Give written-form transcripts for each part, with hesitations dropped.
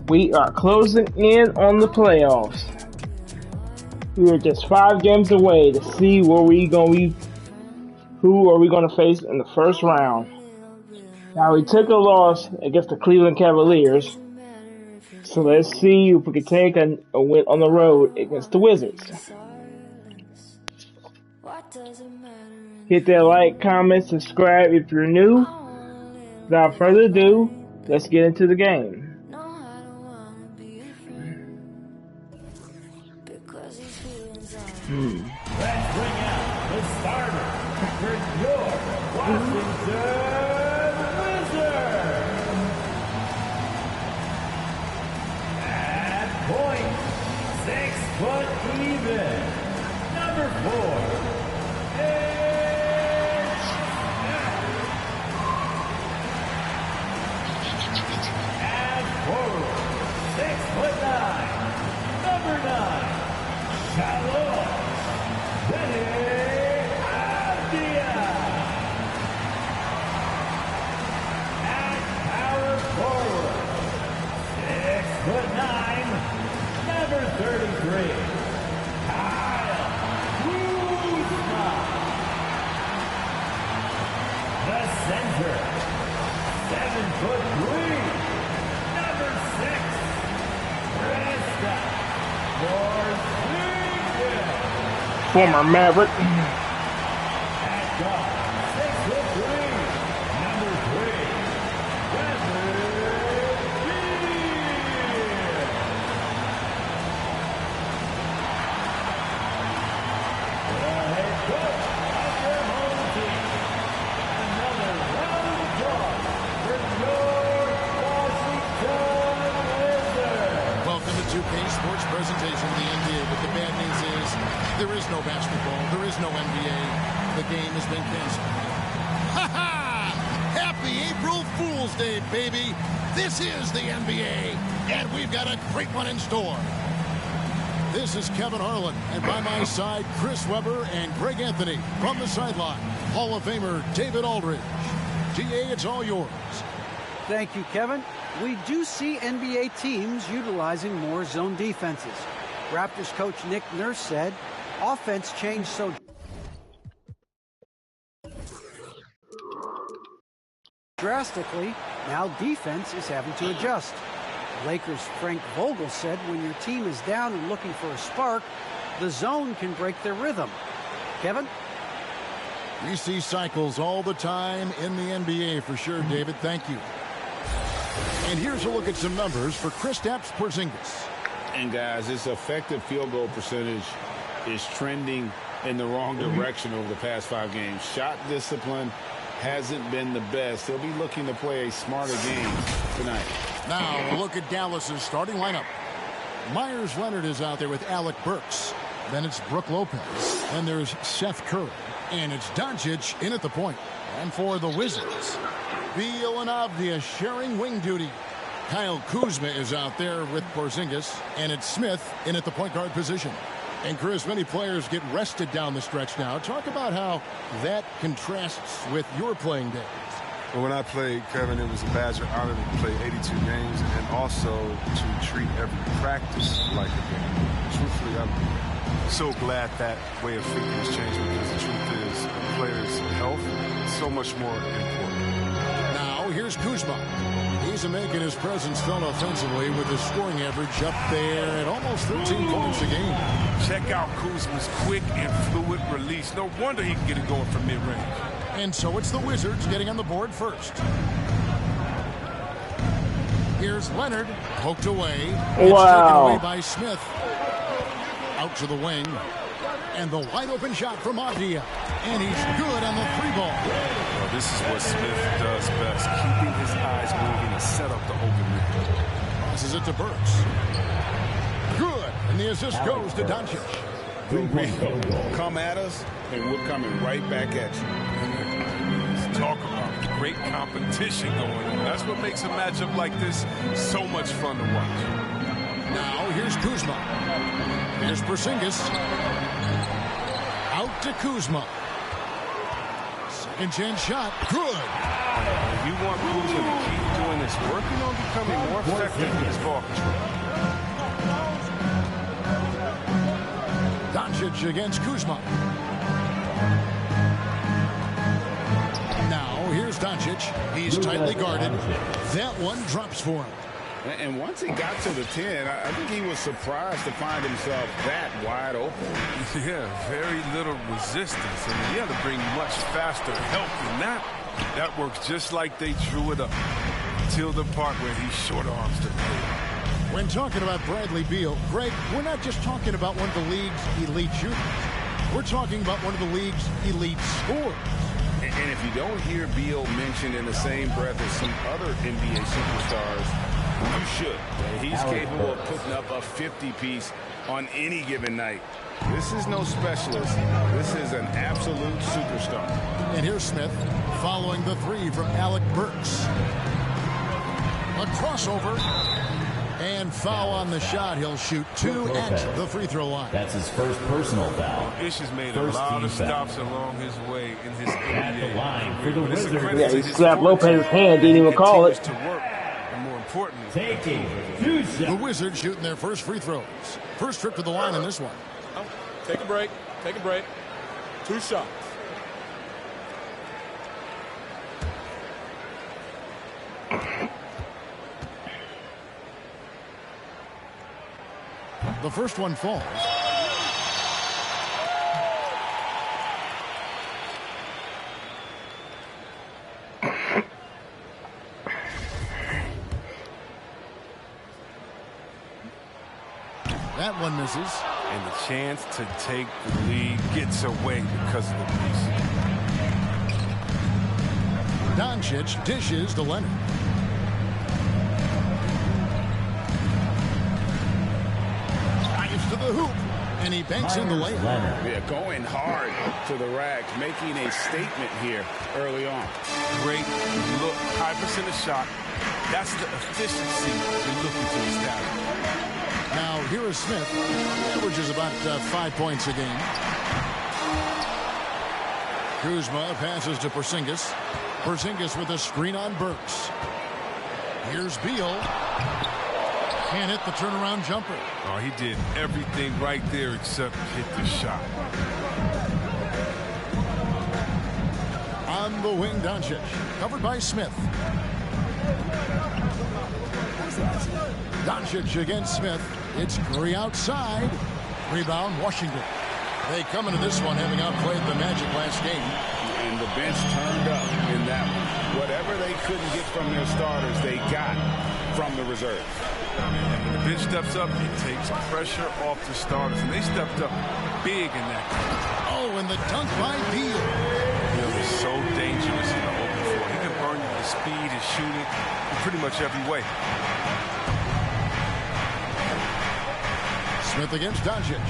We are closing in on the playoffs. We are just 5 games away to see where we gonna be. Who are we going to face in the first round? Now we took a loss against the Cleveland Cavaliers, so let's see if we can take a win on the road against the Wizards. Hit that like, comment, subscribe if you're new. Without further ado, let's get into the game. Let's bring out the starter for your Washington Wizards. At point, 6 foot even. Number 4. At forward, 6'9". Number 9. Shalom. Number 33, Kyle Kuzma. The center, 7'3", number 6, Krista Porzingis. Former Maverick. At guard, 6'3", number 3, Sports presentation of the NBA, but the bad news is there is no basketball, there is no NBA. The game has been canceled. Ha ha! Happy April Fool's Day, baby! This is the NBA, and we've got a great one in store. This is Kevin Harlan, and by my side, Chris Webber and Greg Anthony from the sideline. Hall of Famer David Aldridge. DA, it's all yours. Thank you, Kevin. We do see NBA teams utilizing more zone defenses. Raptors coach Nick Nurse said, offense changed so drastically, now defense is having to adjust. Lakers' Frank Vogel said when your team is down and looking for a spark, the zone can break their rhythm. Kevin? We see cycles all the time in the NBA for sure, David. Thank you. And here's a look at some numbers for Kristaps Porzingis. And guys, this effective field goal percentage is trending in the wrong direction over the past 5 games. Shot discipline hasn't been the best. They'll be looking to play a smarter game tonight. Now a look at Dallas's starting lineup. Myers Leonard is out there with Alec Burks. Then it's Brook Lopez. Then there's Seth Curry. And it's Doncic in at the point. And for the Wizards, Beal and Avdia sharing wing duty. Kyle Kuzma is out there with Porzingis, and it's Smith in at the point guard position. And Chris, many players get rested down the stretch now. Talk about how that contrasts with your playing days. Well, when I played, Kevin, it was a badge of honor to play 82 games and also to treat every practice like a game. Truthfully, I'm so glad that way of thinking has changed because the truth is a player's health is so much more important. Now, here's Kuzma. He's making his presence felt offensively with his scoring average up there at almost 13 points a game. Check out Kuzma's quick and fluid release. No wonder he can get it going from mid-range. And so it's the Wizards getting on the board first. Here's Leonard, poked away. It's taken away by Smith. Out to the wing. And the wide-open shot from Avdia. And he's good on the 3-ball. Well, this is what Smith does best, keeping his eyes moving and set up the open man. Passes it to Burks. Good. And the assist goes to Doncic. Come at us, and we're coming right back at you. Talk about it. great competition going on. That's what makes a matchup like this so much fun to watch. Now here's Kuzma. Here's Porzingis. Out to Kuzma. Second chance shot. Good. You want Kuzma to keep doing this, working on becoming more effective with his ball control. Doncic against Kuzma. Now here's Doncic. He's tightly guarded. That one drops for him. And once he got to the 10, I think he was surprised to find himself that wide open. Yeah, very little resistance. I mean, he had to bring much faster help than that. That works just like they drew it up until the part where he short arms the player. When talking about Bradley Beal, Greg, we're not just talking about one of the league's elite shooters. We're talking about one of the league's elite scorers. And if you don't hear Beal mentioned in the same breath as some other NBA superstars, you should. He's capable of putting up a 50-piece on any given night. This is no specialist. This is an absolute superstar. And here's Smith following the three from Alec Burks. A crossover. And foul on the shot. He'll shoot 2 at the free throw line. That's his first personal foul. Ish has made a lot of stops along his way in his At the NBA. line for the Wizards. Yeah, he slapped Lopez's hand, didn't even call it. To work. And more importantly, Taking 2 shots. The Wizards shooting their first free throws. First trip to the line in this one. Oh, take a break. Take a break. 2 shots. The first one falls. That one misses. and the chance to take the lead gets away because of the piece. Doncic dishes to Leonard. Drives to the hoop, and he banks in the layup. Yeah, going hard to the rack, making a statement here early on. Great look, high percentage shot. That's the efficiency you're looking to establish. Now here is Smith. Averages about 5 points a game. Kuzma passes to Porzingis. Porzingis with a screen on Burks. Here's Beal. Can't hit the turnaround jumper. Oh, he did everything right there except hit the shot. On the wing, Doncic. Covered by Smith. Doncic against Smith. It's Curry outside. Rebound, Washington. They come into this one having outplayed the Magic last game. And the bench turned up in that one. Whatever they couldn't get from their starters, they got from the reserves. And when the bench steps up, it takes pressure off the starters. And they stepped up big in that game. Oh, and the dunk by Beal. Beal is so dangerous in the open floor. He can burn you with speed and shooting in pretty much every way. Smith against Doncic.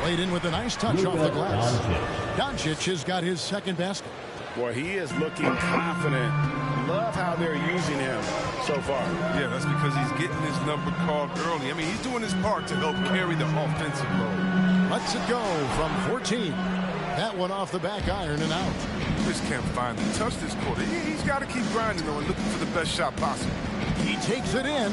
Played in with a nice touch off the glass. Doncic has got his second basket. Boy, he is looking confident. Love how they're using him so far. Yeah, that's because he's getting his number called early. I mean, he's doing his part to help carry the offensive load. Lets it go from 14. That one off the back iron and out. He just can't find the touch this quarter. He's got to keep grinding, though, and looking for the best shot possible. He takes it in.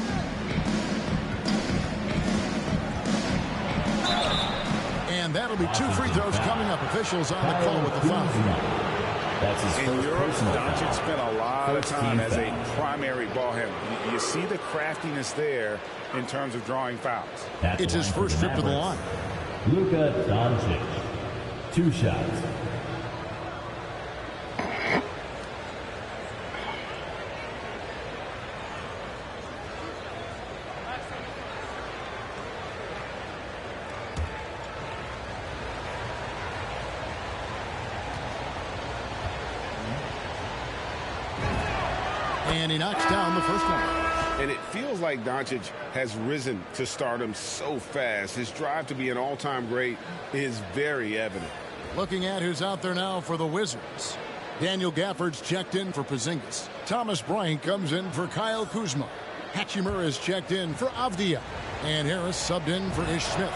And that'll be 2 free throws coming up. Officials on the call with the foul. That's his In first Europe, personal Doncic foul. spent a lot of time as a foul. primary ball handler. You see the craftiness there in terms of drawing fouls. At the It's his line for first trip to the line. Mavericks. Luka Doncic. 2 shots. And he knocks down the first one. And it feels like Doncic has risen to stardom so fast. His drive to be an all-time great is very evident. Looking at who's out there now for the Wizards. Daniel Gafford's checked in for Porzingis. Thomas Bryant comes in for Kyle Kuzma. Hachimura is checked in for Avdia. And Harris subbed in for Ish Smith.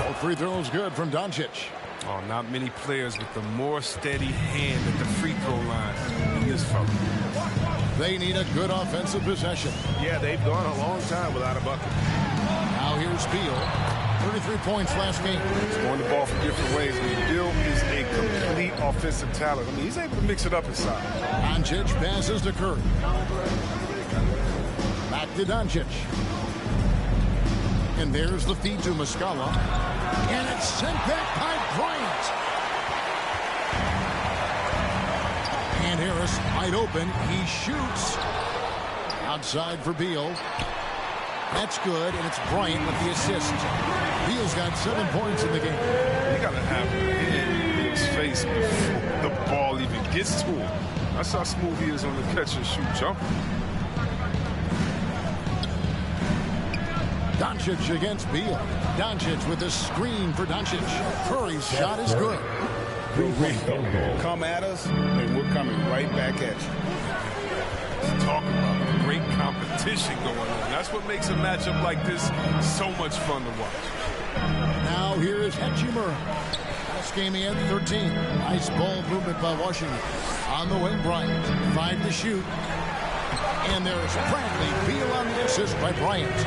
All free throws good from Doncic. Oh, not many players with a more steady hand at the free throw line than this fella. They need a good offensive possession. Yeah, they've gone a long time without a bucket. Now here's Beal. 33 points last game. Scoring the ball from different ways. I mean, Bill is a complete offensive talent. I mean, he's able to mix it up inside. Doncic passes to Curry. Back to Doncic. And there's the feed to Muscala. And it's sent back by Bryant. And Harris wide open. He shoots. Outside for Beal. That's good, and it's Bryant with the assist. Beal's got 7 points in the game. You got to have him in his face before the ball even gets to him. That's how smooth he is on the catch and shoot jumper. Doncic against Beal. Doncic with a screen for Doncic. Curry's shot is good. Come at us, and we're coming right back at you. Talk about great competition going on. That's what makes a matchup like this so much fun to watch. Now here is Hachimura. Last game he had 13. Nice ball movement by Washington. On the wing, Bryant. 5 to shoot. And there's Bradley Beal on the assist by Bryant.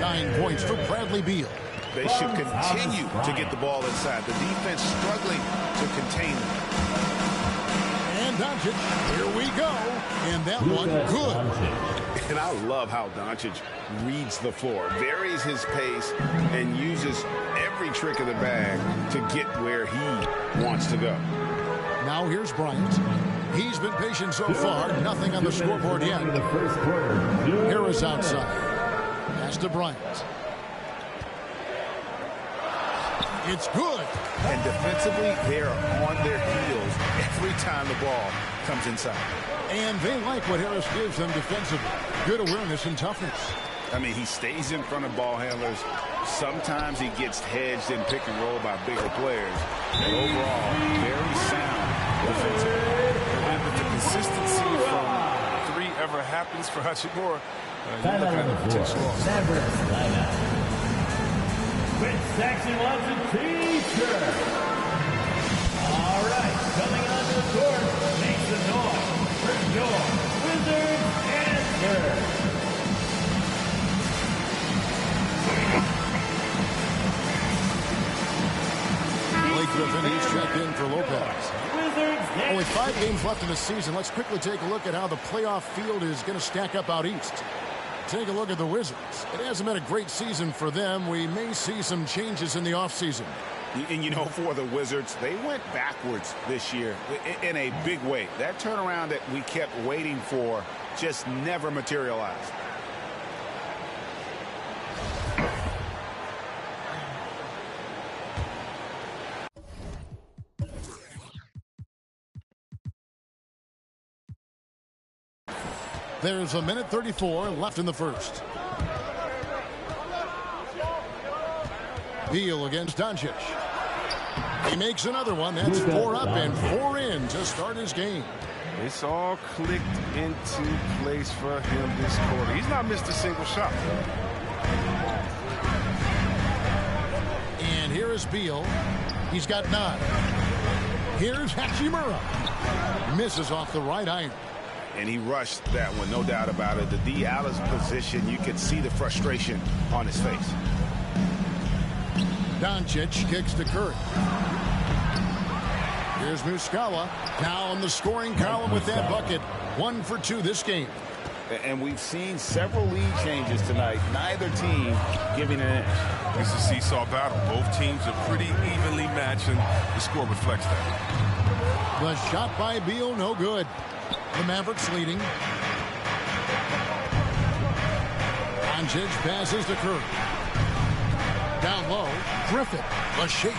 9 points for Bradley Beal. They should continue to get the ball inside. The defense struggling to contain them. And Doncic, here we go. And that one good. And I love how Doncic reads the floor, varies his pace, and uses every trick of the bag to get where he wants to go. Now here's Bryant. He's been patient so far. Nothing on the scoreboard yet. Harris outside. Pass to Bryant. It's good. And defensively, they are on their heels every time the ball comes inside. And they like what Harris gives them defensively. Good awareness and toughness. I mean, he stays in front of ball handlers. Sometimes he gets hedged in pick and roll by bigger players. But overall, very sound defensively. And if the consistency from three ever happens for Hachimura, you're looking at a potential loss. With Saxon wants a t-shirt. All right, coming onto the court, make the noise for your Wizards answer. Blake Griffin, he's checked in for Lopez. Only 5 games left in the season. Let's quickly take a look at how the playoff field is going to stack up out east. Take a look at the Wizards. It hasn't been a great season for them. We may see some changes in the offseason. And, you know, for the Wizards, they went backwards this year in a big way. That turnaround that we kept waiting for just never materialized. There's a minute 34 left in the first. Beal against Doncic. He makes another one. That's 4 up and 4 in to start his game. It's all clicked into place for him this quarter. He's not missed a single shot. And here is Beal. He's got 9. Here's Hachimura. Misses off the right iron. And he rushed that one, no doubt about it. The D out of position, you could see the frustration on his face. Doncic kicks to Curry. Here's Muscala now on the scoring column with that bucket. 1 for 2 this game. And we've seen several lead changes tonight. Neither team giving an inch. It's a seesaw battle. Both teams are pretty evenly matched, and the score reflects that. The shot by Beal, no good. The Mavericks leading. Doncic passes to Curry. Down low, Griffin, a shake.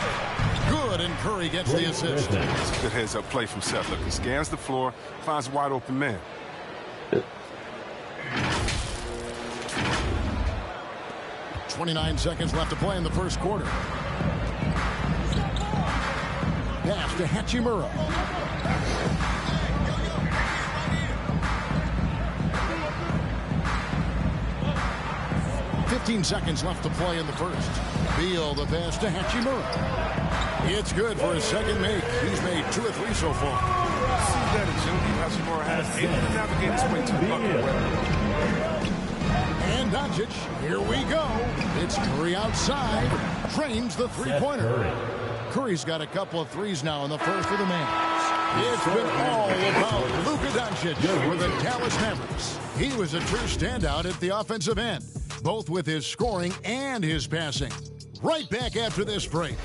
Good, and Curry gets the assist. It's a good heads-up play from Seth. Look, he scans the floor, finds a wide-open man. 29 seconds left to play in the first quarter. Pass to Hachimura. 15 seconds left to play in the first. Beal the pass to Hachimura. It's good for his second make. He's made 2 of 3 so far. See that agility Hachimura has able to navigate his way to the bucket well. And Doncic, here we go. It's Curry outside. Drains the three-pointer. Curry's got a couple of threes now in the first for the Mavs. It's been all about Luka Doncic for the Dallas Mavericks. He was a true standout at the offensive end, both with his scoring and his passing. Right back after this break.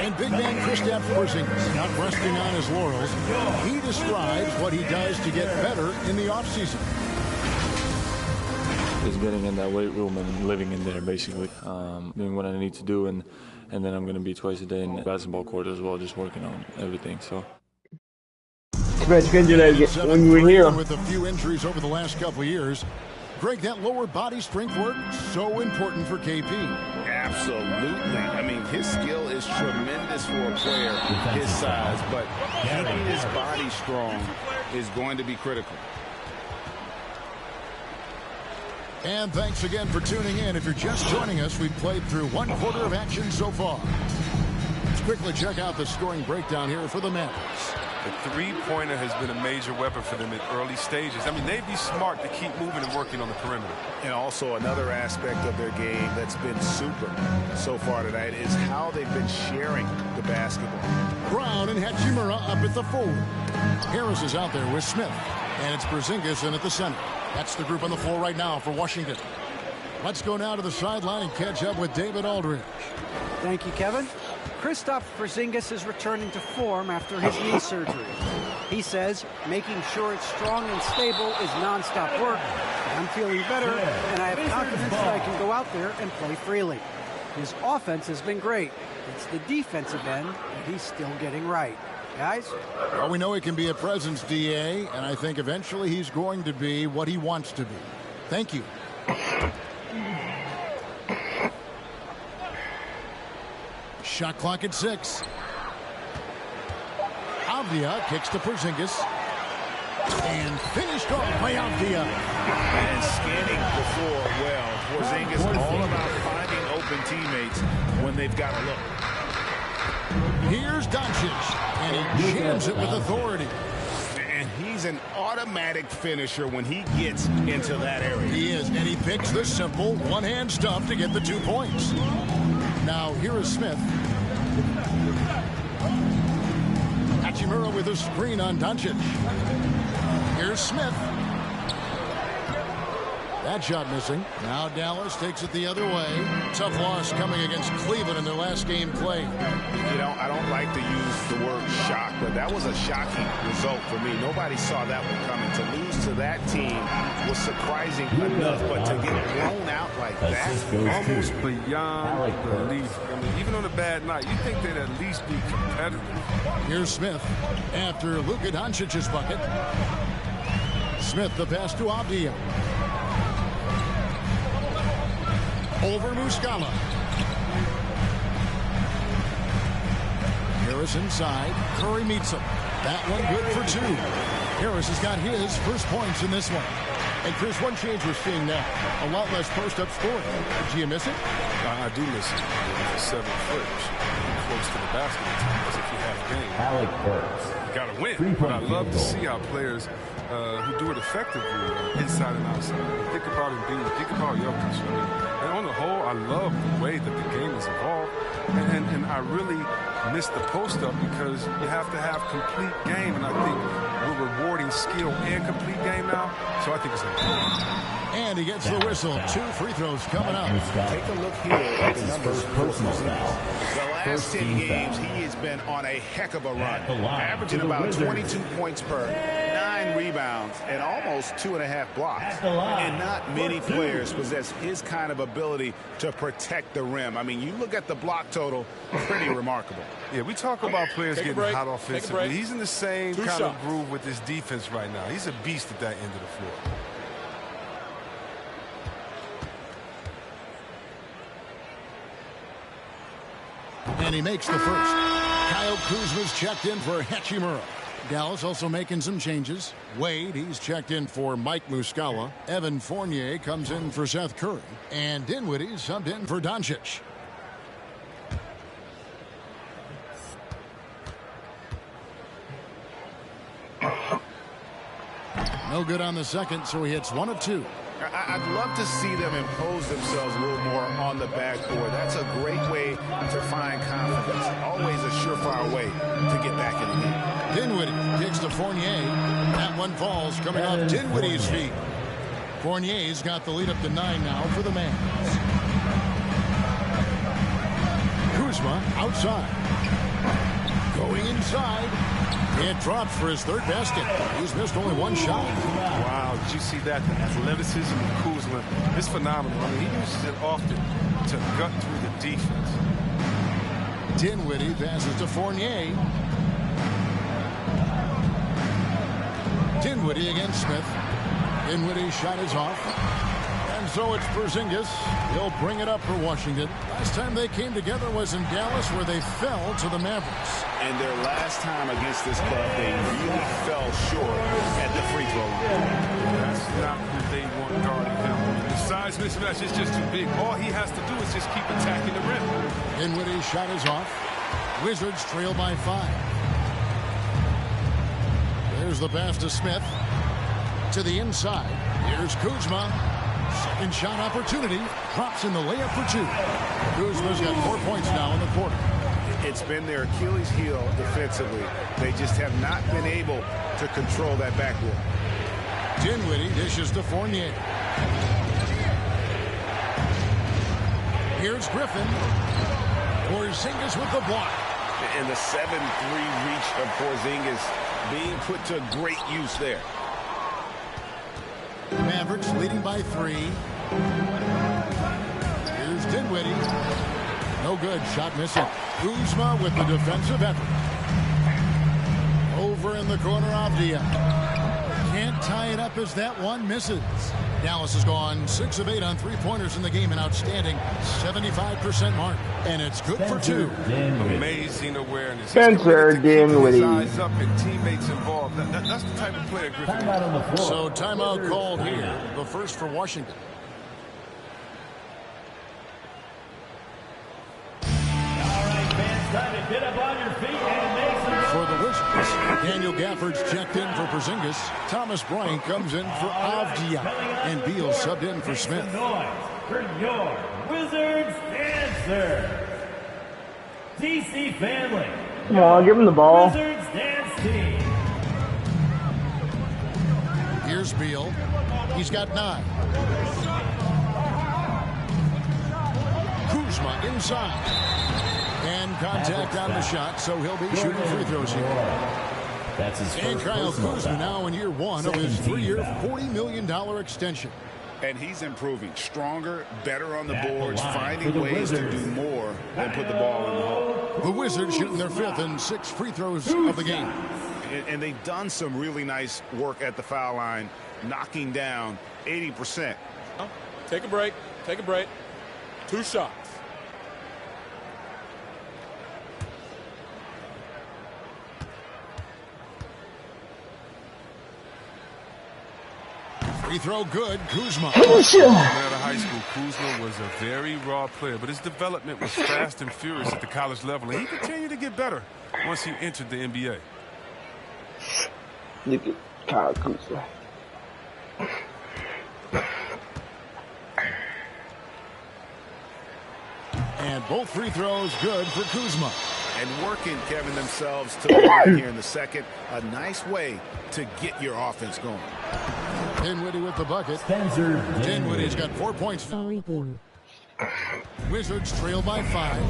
And big man Kristaps Porzingis, not resting on his laurels, he describes what he does to get better in the offseason. Just getting in that weight room and living in there, basically. Doing what I need to do, and then I'm going to be twice a day in the basketball court as well, just working on everything. So. Bet you can do that when you were here. With a few injuries over the last couple of years, Greg, that lower body strength work, so important for KP. Absolutely. I mean, his skill is tremendous for a player his size, but keeping his body strong is going to be critical. And thanks again for tuning in. If you're just joining us, we've played through 1/4 of action so far. Let's quickly check out the scoring breakdown here for the Mavericks. The three-pointer has been a major weapon for them in early stages. I mean, they'd be smart to keep moving and working on the perimeter. And also another aspect of their game that's been super so far tonight is how they've been sharing the basketball. Brown and Hachimura up at the forward. Harris is out there with Smith. And it's Porzingis in at the center. That's the group on the floor right now for Washington. Let's go now to the sideline and catch up with David Aldridge. Thank you, Kevin. Kristaps Porzingis is returning to form after his knee surgery. He says making sure it's strong and stable is nonstop work. I'm feeling better, and I have confidence that I can go out there and play freely. His offense has been great. It's the defensive end that he's still getting right. Guys? Well, we know he can be a presence, DA, and I think eventually he's going to be what he wants to be. Thank you. Shot clock at 6. Avdia kicks to Porzingis. And finished off by Avdia. And scanning the floor well. Porzingis all about finding open teammates when they've got a look. Here's Doncic, and he jams it with authority. And he's an automatic finisher when he gets into that area. He is, and he picks the simple one-hand stuff to get the 2 points. Now, here is Smith. Hachimura with a screen on Doncic. Here's Smith. That shot missing. Now Dallas takes it the other way. Tough loss coming against Cleveland in their last game played. You know, I don't like to use the word shock, but that was a shocking result for me. Nobody saw that one coming. To lose to that team was surprising enough, but to get blown out like that, almost beyond belief. I mean, even on a bad night, you think they'd at least be competitive. Here's Smith after Luka Doncic's bucket. Smith the pass to Avdia. Over Muscala. Harris inside. Curry meets him. That one good for 2. Harris has got his first points in this one. And Chris, one change we're seeing now. A lot less post-up scoring. Do you miss it? I do miss it. 7 foot. Close to the basket as if you had a game. Alec Burks. You got to win. But I love to see how players who do it effectively inside and outside. Think about Embiid. Think about Jokic. I mean, and on the whole, I love the way that the game is evolved. And I really miss the post-up because you have to have complete game. And I think we're rewarding skill and complete game now. So I think it's important. And he gets the whistle. 2 free throws coming up. Take a look here at the numbers. Personal foul. The last 10 games, he has been on a heck of a run, averaging about 22 points per 9 9 rebounds and almost 2.5 blocks. And not many players possess his kind of ability to protect the rim. I mean, you look at the block total, pretty remarkable. Yeah, we talk about players getting hot offensively. He's in the same kind of groove with his defense right now. He's a beast at that end of the floor. And he makes the first. Kyle Kuzma's checked in for Hachimura. Dallas also making some changes. Wade, he's checked in for Mike Muscala. Evan Fournier comes in for Seth Curry. And Dinwiddie subbed in for Doncic. No good on the second, so he hits 1 of 2. I'd love to see them impose themselves a little more on the backboard. That's a great way to find confidence. Always a surefire way to get back in the game. Dinwiddie kicks to Fournier. That one falls coming off Dinwiddie's feet. Fournier's got the lead up to 9 now for the Mavs. Kuzma outside. Going inside. It drops for his 3rd basket. He's missed only 1 shot. Wow, did you see that? The athleticism of Kuzma is phenomenal. I mean, he uses it often to gut through the defense. Dinwiddie passes to Fournier. Dinwiddie against Smith. Dinwiddie's shot is off. And so it's Porzingis. He'll bring it up for Washington. Last time they came together was in Dallas, where they fell to the Mavericks. And their last time against this club, they really fell short at the free throw line. That's not who they want guarding him. The size mismatch is just too big. All he has to do is just keep attacking the rim. Dinwiddie's shot is off. Wizards trail by 5. There's the pass to Smith. To the inside. Here's Kuzma. Second shot opportunity. Drops in the layup for 2. Kuzma's got 4 points now in the quarter. It's been their Achilles heel defensively. They just have not been able to control that backboard. Dinwiddie dishes to Fournier. Here's Griffin. Porzingis with the block. And the 7-3 reach of Porzingis being put to great use there. Mavericks leading by 3. Here's Dinwiddie. No good. Shot missing. Kuzma with the defensive effort. Over in the corner of Dia. Can't tie it up as that one misses. Dallas has gone 6 of 8 on 3-pointers in the game, an outstanding 75% mark. And it's good for 2. Amazing awareness. Spencer Dinwiddie. Eyes up and teammates involved. That's the type of player Griffin is. So timeout called here. The first for Washington. Time to get up on your feet and make some. For the Wizards, Daniel Gafford's checked in for Porzingis. Thomas Bryant comes in for Avdia. And Beal subbed in for Smith. Noise for your Wizards answer. DC family. Come on, give him the ball. Wizards dance team. Here's Beal. He's got 9. Kuzma inside. And contact on the shot, so he'll be shooting free throws here. That's his first And Kyle personal Kuzma foul. now in year 1 of his 3-year, $40 million extension. And he's improving. Stronger, better on the At the boards, line finding for the ways to Wizards. do more than put the ball in the hole. The Wizards shooting their 5th and 6th free throws of the game. And they've done some really nice work at the foul line, knocking down 80%. Take a break. Take a break. 2 shots. Free throw good. Kuzma. Coming out of high school, Kuzma was a very raw player, but his development was fast and furious at the college level, and he continued to get better once he entered the NBA. Look at Kyle Kuzma. And both free throws good for Kuzma. And working, Kevin, themselves to the line here in the second. A nice way to get your offense going. Dinwiddie with the bucket. Spencer Dinwiddie's got 4 points. Wizards trail by 5.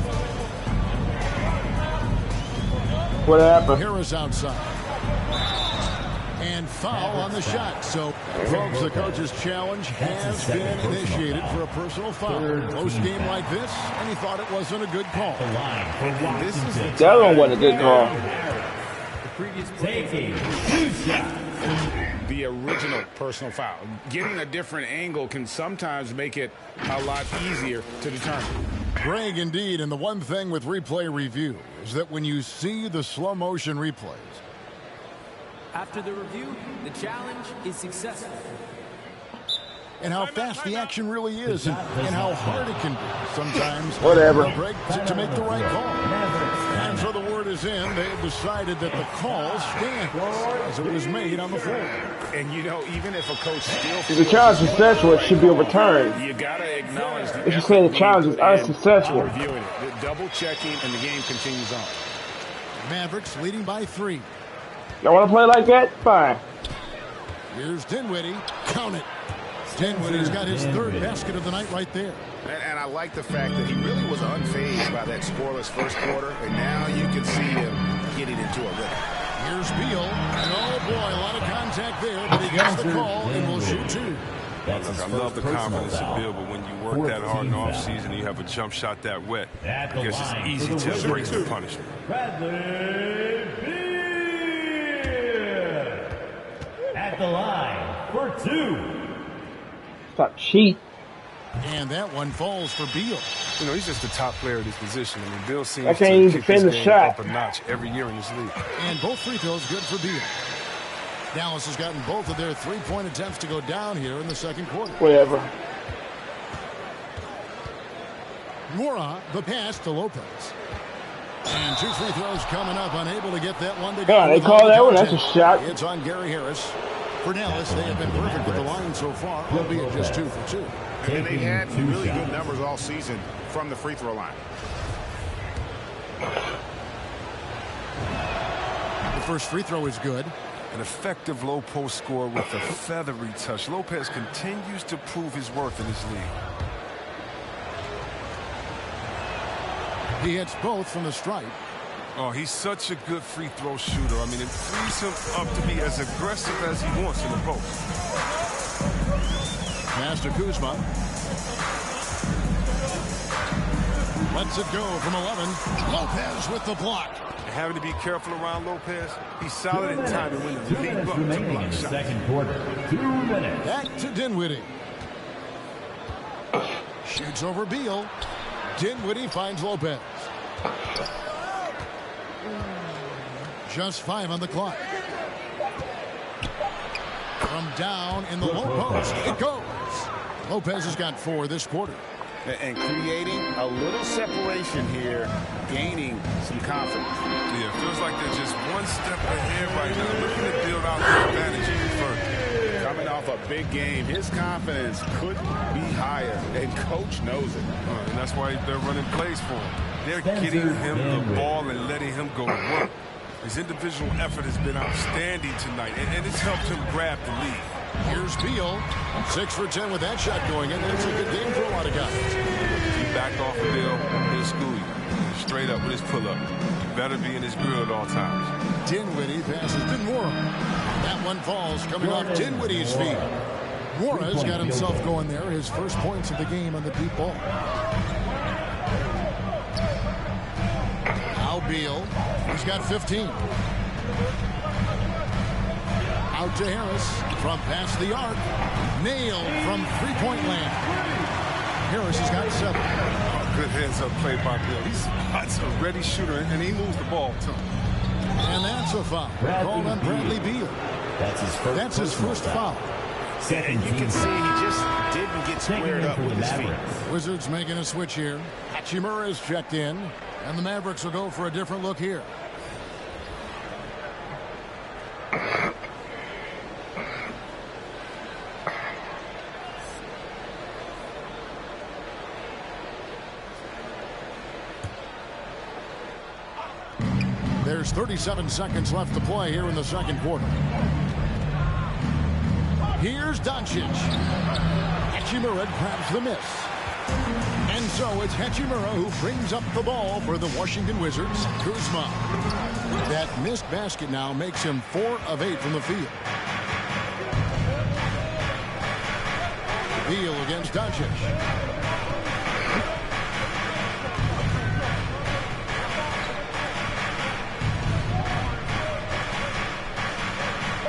What happened? Harris outside. And foul on the shot. So, folks, the coach's challenge has been initiated for a personal foul. Close game like this, and he thought it wasn't a good call. This is the That one wasn't a good call. Taking 2 shots. The original personal foul. Getting a different angle can sometimes make it a lot easier to determine. Greg, indeed, and the one thing with replay review is that when you see the slow motion replays, after the review, the challenge is successful. and how fast the action really is, and how hard it can be sometimes. Whatever. Greg, to make the right call. And so the word is in. They have decided that the call stands as it was made on the floor. And you know, even if a coach still If the challenge is successful, it should be overturned. you gotta acknowledge the If you say the challenge is unsuccessful. reviewing it, the double checking, and the game continues on. Mavericks leading by 3. Y'all want to play like that? Fine. Here's Dinwiddie. Count it. Dinwiddie's got his third basket of the night right there. And I like the fact that he really was unfazed by that scoreless first quarter, and now you can see him getting into a rhythm. Here's Beal. And oh boy, a lot of contact there, but he gets the call and will shoot 2. Look, I love the confidence of Bill, but when you work that hard in the offseason, you have a jump shot that wet. I guess it's easy to embrace the punishment. Bradley Beal at the line for 2. Stop cheat. And that one falls for Beal. You know, he's just the top player at his position. I mean, Bill seems I to can't even kick defend his the game shot. up a notch every year in this league. And both free throws good for Beal. Dallas has gotten both of their three-point attempts to go down here in the second quarter. Whatever. Mora, the pass to Lopez. And 2 free throws coming up, unable to get that one to go. God, they call that one. That's a shot. It's on Gary Harris. For Dallas, they have been perfect with the line so far, albeit just 2 for 2. And they had really good numbers all season from the free throw line. The first free throw is good. An effective low post score with a feathery touch. Lopez continues to prove his worth in this league. He hits both from the stripe. Oh, he's such a good free throw shooter. I mean, it frees him up to be as aggressive as he wants in the post. Pass to Kuzma. Lets it go from 11. Lopez with the block. And having to be careful around Lopez, he's solid in timing when the lead up to Remaining block in the shots. second quarter. 2 minutes. Back to Dinwiddie. Shoots over Beal. Dinwiddie finds Lopez. Just 5 on the clock. From down in the low post, it goes. Lopez has got 4 this quarter. And creating a little separation here, gaining some confidence. Yeah, it feels like they're just one step ahead right now, looking to build out the advantage even further. Coming off a big game, his confidence could be higher, and coach knows it. And that's why they're running plays for him. They're getting him the ball and letting him go to work. His individual effort has been outstanding tonight, and it's helped him grab the lead. Here's Beal. 6 for 10 with that shot going in. It's a good game for a lot of guys. If you back off of Bill, he'll school you. Straight up with his pull-up. You better be in his grill at all times. Dinwiddie passes to Mora. That one falls coming off Dinwiddie's feet. Mora's got himself going there. His first points of the game on the deep ball. Now Beal. He's got 15. Out to Harris from past the arc. Nailed from three-point land. Harris has got 7. Oh, good heads-up play by Bill. He's a ready shooter, and he moves the ball, too. And that's a foul. Called on Bradley Beal. That's his first foul. And you can see he just didn't get squared up with his feet. Wizards making a switch here. Hachimura is checked in. And the Mavericks will go for a different look here. There's 37 seconds left to play here in the second quarter. Here's Doncic. Hachimura grabs the miss. And so it's Hachimura who brings up the ball for the Washington Wizards. Kuzma. That missed basket now makes him 4 of 8 from the field. Beal against Doncic.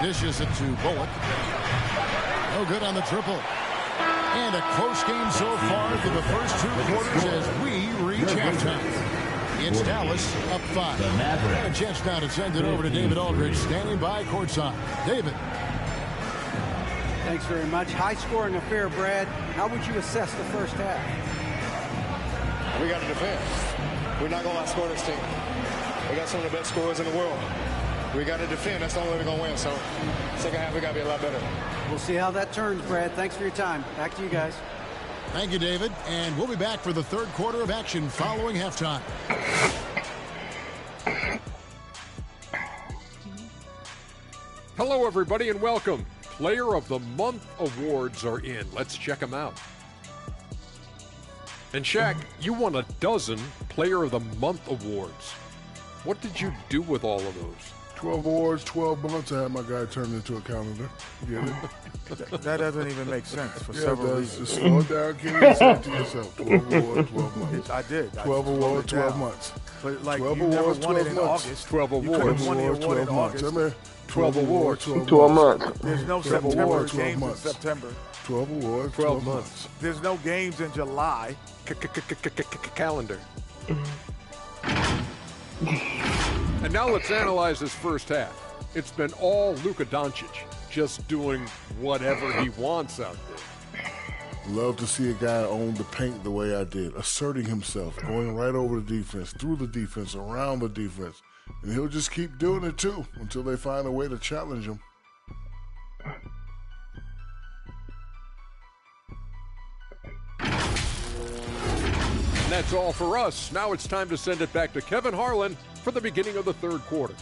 Dishes it to Bullock. No good on the triple. And a close game so far through the first 2 quarters as we reach halftime. It's Dallas up 5. And a chance now to send it over to David Aldridge, standing by courtside. David. Thanks very much. High-scoring affair, Brad. How would you assess the first half? We got to defend. We're not going to outscore this team. We got some of the best scorers in the world. We got to defend. That's the only way we're going to win. So, second half, we got to be a lot better. We'll see how that turns, Brad. Thanks for your time. Back to you guys. Thank you, David. And we'll be back for the third quarter of action following halftime. Hello, everybody, and welcome. Player of the Month awards are in. Let's check them out. And Shaq, you won a dozen Player of the Month awards. What did you do with all of those? 12 awards, 12 months. I had my guy turn it into a calendar. Get it? That doesn't even make sense for several reasons. Just slow down, Kenny. Say it to yourself. 12 awards, 12 months. I did. 12 awards, 12 months. But like 12 you never awards, won it 12 in months. August. 12 awards. You could have won the award in 12 months. August. 12 awards. 12 months. There's no 12 September awards, 12 games in months. September. 12 awards, 12 months. There's no games in July. Calendar. And now let's analyze this first half. It's been all Luka Doncic, just doing whatever he wants out there. Love to see a guy own the paint the way I did, asserting himself, going right over the defense, through the defense, around the defense. And he'll just keep doing it too until they find a way to challenge him. And that's all for us. Now it's time to send it back to Kevin Harlan for the beginning of the third quarter.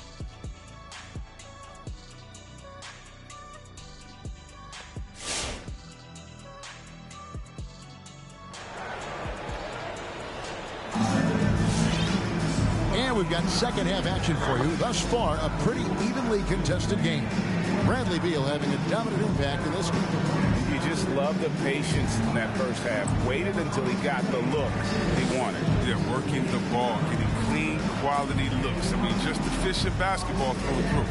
And we've got second half action for you. Thus far, a pretty evenly contested game. Bradley Beal having a dominant impact in this game. You just love the patience in that first half. Waited until he got the look he wanted. Yeah, working the ball, getting clean, quality looks. I mean, just efficient basketball through and through.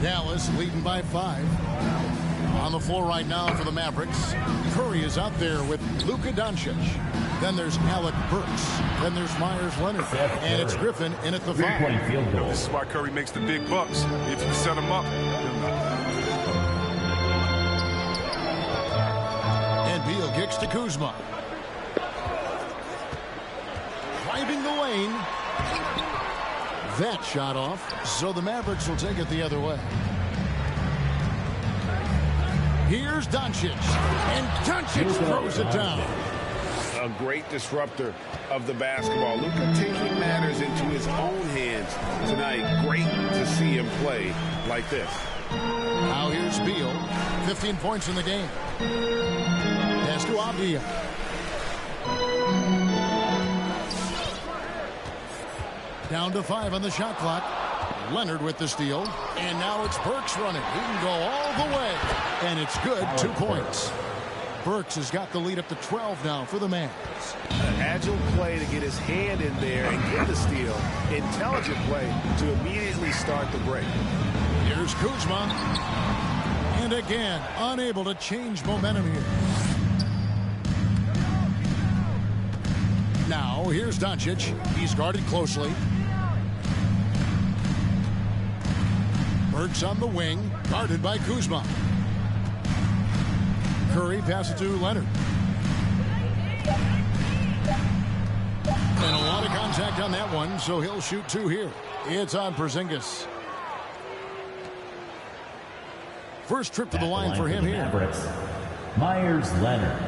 Dallas leading by 5. On the floor right now for the Mavericks. Curry is out there with Luka Doncic. Then there's Alec Burks. Then there's Myers Leonard. And it's Griffin in at the 5. This is why Curry makes the big bucks. If you set him up, And Beal kicks to Kuzma. Driving the lane. That shot off. So the Mavericks will take it the other way. Here's Doncic. And Doncic throws it down. A great disruptor of the basketball. Luka taking matters into his own hands tonight. Great to see him play like this. Now here's Beal. 15 points in the game. Pass to Avdia. Down to 5 on the shot clock. Leonard with the steal. And now it's Burks running. He can go all the way. And it's good. 2 points. Burks has got the lead up to 12 now for the Mavs. An agile play to get his hand in there and get the steal. Intelligent play to immediately start the break. Here's Kuzma. And again, unable to change momentum here. Now, here's Doncic. He's guarded closely. Burks on the wing, guarded by Kuzma. Curry passes to Leonard. And a lot of contact on that one, so he'll shoot 2 here. It's on Porzingis. First trip to the line for him here. Mavericks, Myers Leonard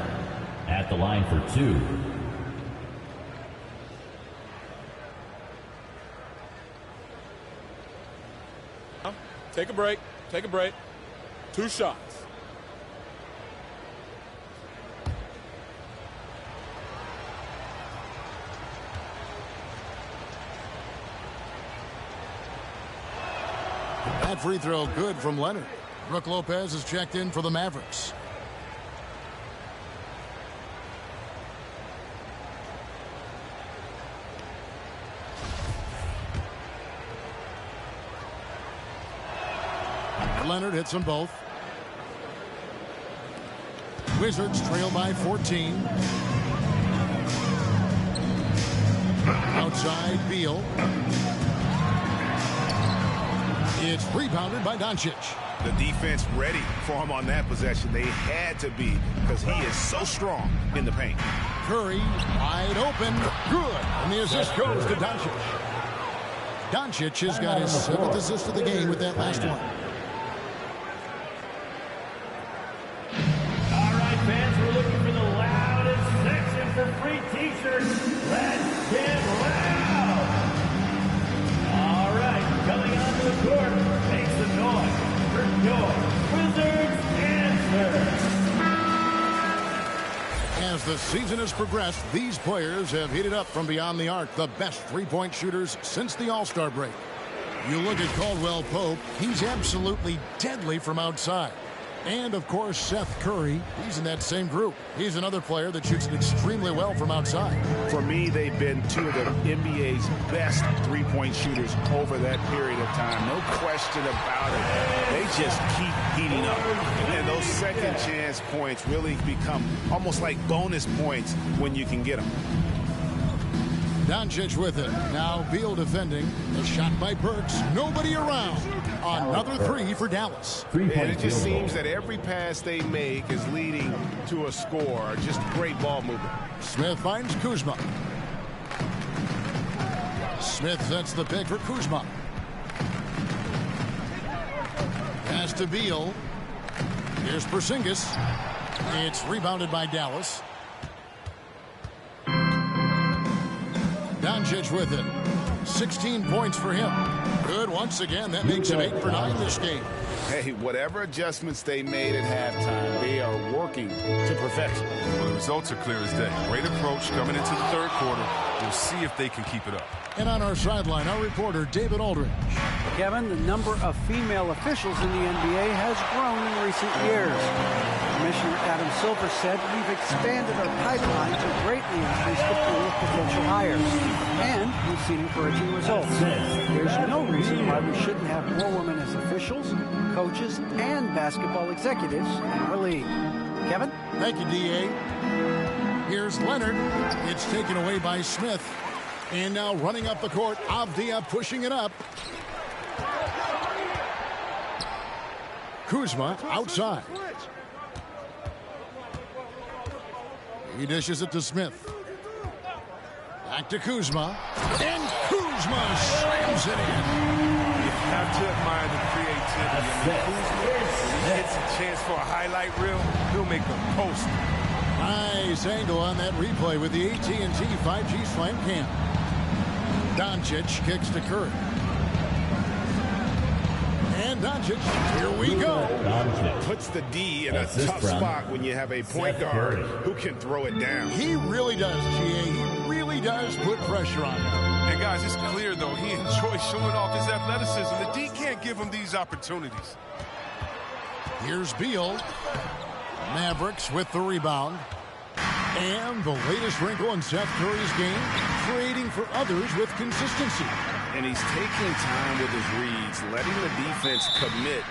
at the line for 2. Take a break. Take a break. 2 shots. That free throw good from Leonard. Brook Lopez is checked in for the Mavericks. Leonard hits them both. Wizards trail by 14. Outside Beal. It's rebounded by Doncic. The defense ready for him on that possession. They had to be because he is so strong in the paint. Curry wide open. Good. And the assist goes to Doncic. Doncic has got his 7th assist of the game with that last one. All right, fans, we're looking for the loudest section for free t-shirts. Let's get loud. All right, coming onto the court, makes the noise for your Wizards answer. As the season has progressed, these players have heated up from beyond the arc, the best three-point shooters since the All-Star break. You look at Caldwell Pope, he's absolutely deadly from outside. And, of course, Seth Curry, he's in that same group. He's another player that shoots extremely well from outside. For me, they've been 2 of the NBA's best three-point shooters over that period of time. No question about it. They just keep heating up. And those second chance points really become almost like bonus points when you can get them. Doncic with it. Now Beal defending. A shot by Burks. Nobody around. Another 3 for Dallas. And it just seems that every pass they make is leading to a score. Just great ball movement. Smith finds Kuzma. Smith sets the pick for Kuzma. Pass to Beal. Here's Porzingis. It's rebounded by Dallas. Doncic with it. 16 points for him. Good once again. That makes him 8 for 9 this game. Hey, whatever adjustments they made at halftime, they are working to perfection. Well, the results are clear as day. Great approach coming into the third quarter. We'll see if they can keep it up. And on our sideline, our reporter, David Aldridge. Kevin, the number of female officials in the NBA has grown in recent years. Commissioner Adam Silver said, "We've expanded our pipeline to greatly increase the pool of potential hires. And we've seen encouraging results. There's no reason why we shouldn't have more women as officials, coaches, and basketball executives in our league." Kevin? Thank you, D.A. Here's Leonard. It's taken away by Smith. And now running up the court, Avdia pushing it up. Kuzma outside. He dishes it to Smith. Back to Kuzma. And Kuzma slams it in. You have to admire the creativity. Kuzma, when he gets a chance for a highlight reel, he'll make a post. Nice angle on that replay with the AT&T 5G Slam Cam. Doncic kicks to Curry. And Doncic, here we go. Puts the D in a tough spot when you have a point guard who can throw it down. He really does, G.A. He really does put pressure on him. And guys, it's clear, though, he enjoys showing off his athleticism. The D can't give him these opportunities. Here's Beal. Mavericks with the rebound. And the latest wrinkle in Seth Curry's game, creating for others with consistency. And he's taking time with his reads, letting the defense commit,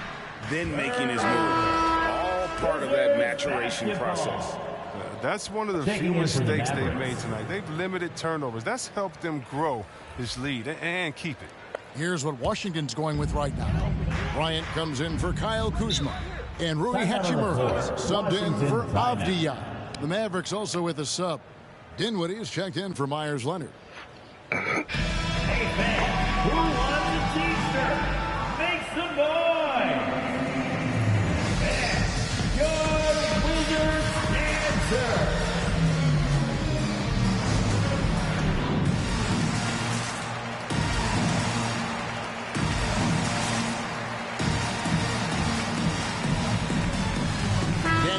then making his move. All part of that maturation process. That's one of the few mistakes they've made tonight. They've limited turnovers. That's helped them grow this lead and keep it. Here's what Washington's going with right now. Bryant comes in for Kyle Kuzma. And Rui Hachimura subbed in for Avdia. The Mavericks also with a sub. Dinwiddie is checked in for Myers Leonard. Hey, fans, who wants a t-shirt? Make some noise! And your Wizards answer!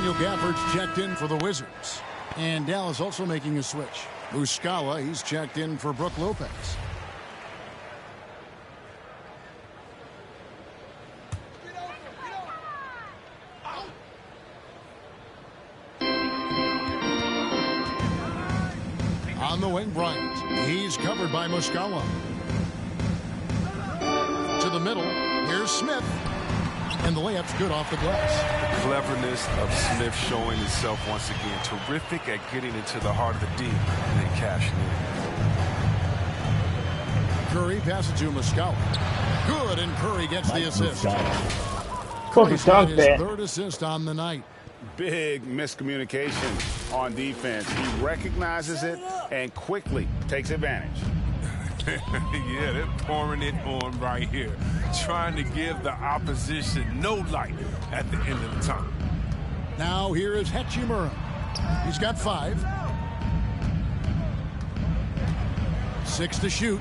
Daniel Gafford's checked in for the Wizards. And Dallas also making a switch. Muscala, he's checked in for Brook Lopez. On the wing, Bryant. He's covered by Muscala. To the middle. Here's Smith. And the layup's good off the glass. The cleverness of Smith showing itself once again. Terrific at getting into the heart of the D and then cashing in. Curry passes to Muscala. Good, and Curry gets the assist. Curry's got his third assist on the night. Big miscommunication on defense. He recognizes it and quickly takes advantage. Yeah, they're pouring it on right here. Trying to give the opposition no light at the end of the time. Now here is Hachimura. He's got 5. 6 to shoot.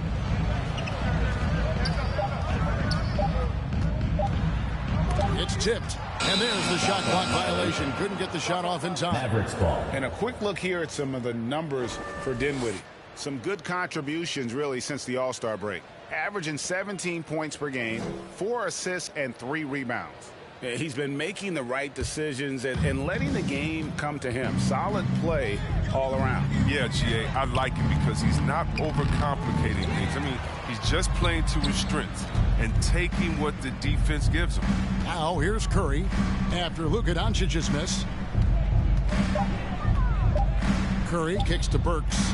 It's tipped. And there's the shot clock violation. Couldn't get the shot off in time. Mavericks ball. And a quick look here at some of the numbers for Dinwiddie. Some good contributions, really, since the All-Star break. Averaging 17 points per game, 4 assists, and 3 rebounds. He's been making the right decisions and letting the game come to him. Solid play all around. Yeah, GA, I like it because he's not overcomplicating things. I mean, he's just playing to his strengths and taking what the defense gives him. Now here's Curry after Luka Doncic's miss. Curry kicks to Burks.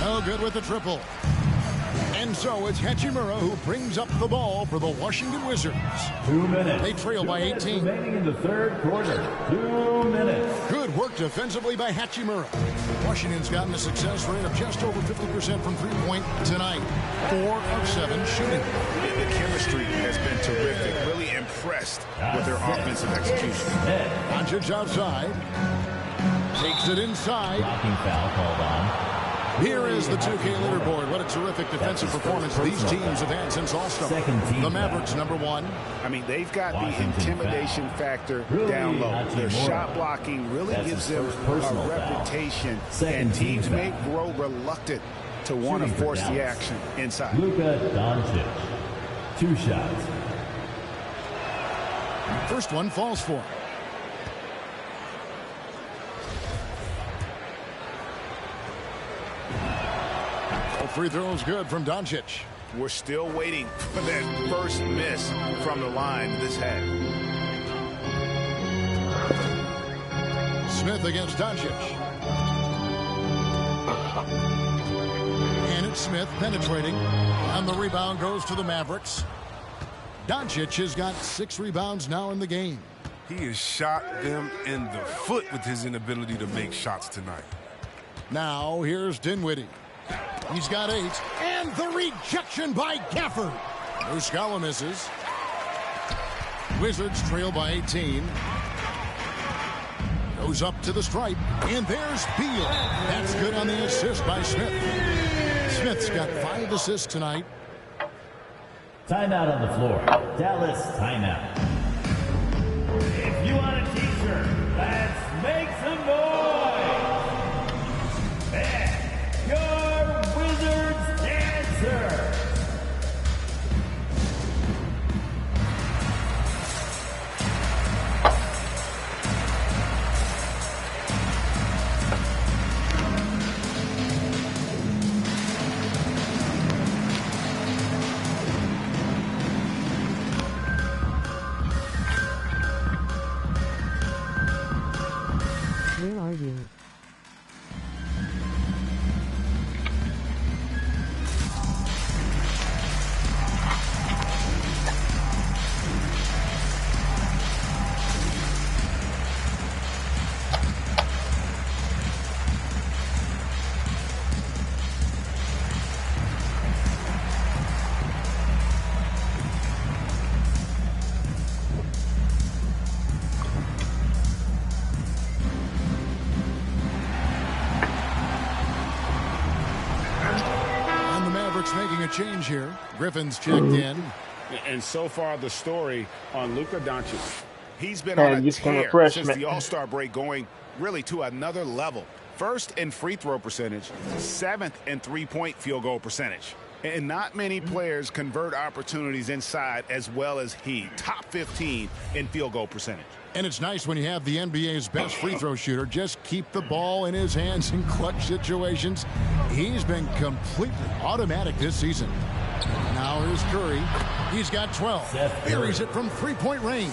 No good with the triple. And so it's Hachimura who brings up the ball for the Washington Wizards. 2 minutes. They trail by 18. Remaining in the third quarter. 2 minutes. Good work defensively by Hachimura. Washington's gotten a success rate of just over 50% from three-point tonight. 4 of 7 shooting. The chemistry has been terrific. Really impressed with their offensive execution. Doncic outside. Takes it inside. Blocking foul called on. Here is the 2K leaderboard. What a terrific defensive performance these teams have had since All-Star. The Mavericks, number 1. I mean, they've got the intimidation factor down low. Their shot blocking really gives them a reputation, and teams may grow reluctant to want to force the action inside. Luka Doncic. 2 shots. First one falls for him. Free throw's good from Doncic. We're still waiting for that first miss from the line this half. Smith against Doncic. And it's Smith penetrating. And the rebound goes to the Mavericks. Doncic has got 6 rebounds now in the game. He has shot them in the foot with his inability to make shots tonight. Now here's Dinwiddie. He's got 8. And the rejection by Gafford. Muscala misses. Wizards trail by 18. Goes up to the stripe. And there's Beal. That's good on the assist by Smith. Smith's got 5 assists tonight. Timeout on the floor. Dallas timeout. If you want a t-shirt, let's make some noise. And your Wizards dancer. Where are you? Making a change here. Griffin's checked in. And so far the story on Luka Doncic. He's been And on a just some tear refreshment. since the All-Star break, going really to another level. First in free throw percentage, 7th in three-point field goal percentage. And not many players convert opportunities inside as well as he. Top 15 in field goal percentage. And it's nice when you have the NBA's best free throw shooter just keep the ball in his hands in clutch situations. He's been completely automatic this season. Now here's Curry. He's got 12. Buries it from three-point range.